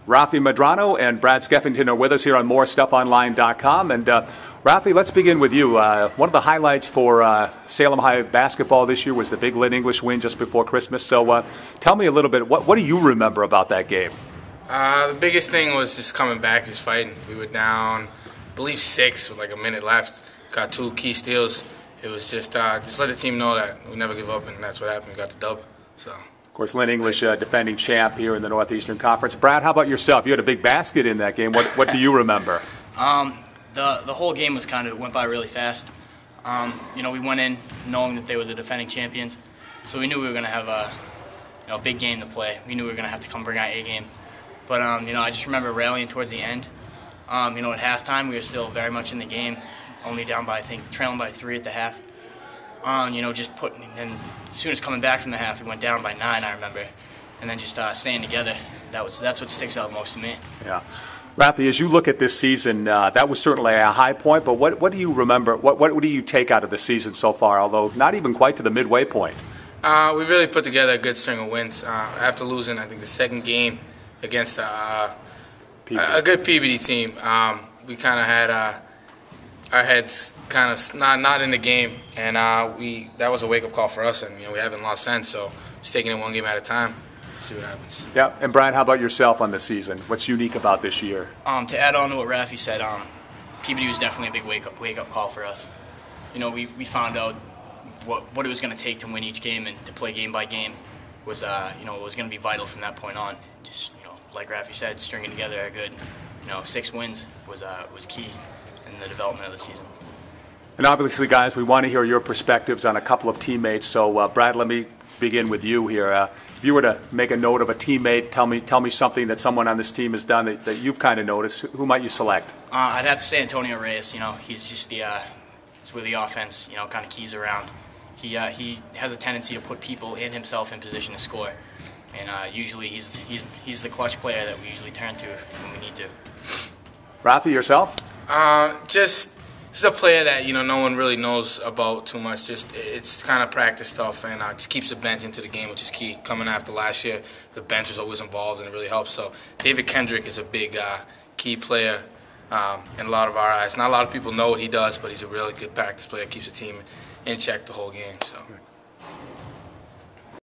Raphy Medrano and Brad Skeffington are with us here on MoreStuffOnline.com. And Raphy, let's begin with you. One of the highlights for Salem High basketball this year was the big Lynn English win just before Christmas. So tell me a little bit, what do you remember about that game? The biggest thing was just coming back, just fighting. We were down, I believe 6 with like a minute left. Got 2 key steals. It was just let the team know that we never give up, and that's what happened. We got the dub. So. Of course, Lynn English defending champ here in the Northeastern Conference. Brad, how about yourself? You had a big basket in that game. What do you remember? The whole game went by really fast. We went in knowing that they were the defending champions, so we knew we were going to have a big game to play. We knew we were going to have to come bring our A game. But I just remember rallying towards the end. At halftime we were still very much in the game, only down by trailing by 3 at the half. And as soon as coming back from the half, we went down by 9, I remember, and then just staying together. That's what sticks out most to me. Yeah, Raphy, as you look at this season, that was certainly a high point. But what do you remember? What do you take out of the season so far? Although not even quite to the midway point. We really put together a good string of wins after losing, I think, the second game against a good Peabody team. We kind of had our heads kind of not in the game, and that was a wake-up call for us, and we haven't lost since, so just taking it one game at a time, see what happens. Yeah, and Brian, how about yourself on the season? What's unique about this year? To add on to what Raphy said, Peabody was definitely a big wake-up call for us. We found out what it was going to take to win each game, and to play game by game was was going to be vital from that point on. Just like Raphy said, stringing together a good 6 wins was key in the development of the season. And obviously, guys, we want to hear your perspectives on a couple of teammates. So, Brad, let me begin with you here. If you were to make a note of a teammate, tell me something that someone on this team has done that you've kind of noticed. Who might you select? I'd have to say Antonio Reyes. He's just it's where the offense kind of keys around. He has a tendency to put people and himself in position to score, and usually he's the clutch player that we usually turn to when we need to. Raphy, yourself? Just a player that no one really knows about too much. It's kind of practice stuff, and just keeps the bench into the game, which is key. Coming after last year, the bench was always involved, and it really helps. So David Kendrick is a big key player in a lot of our eyes. Not a lot of people know what he does, but he's a really good practice player. Keeps the team in check the whole game. So.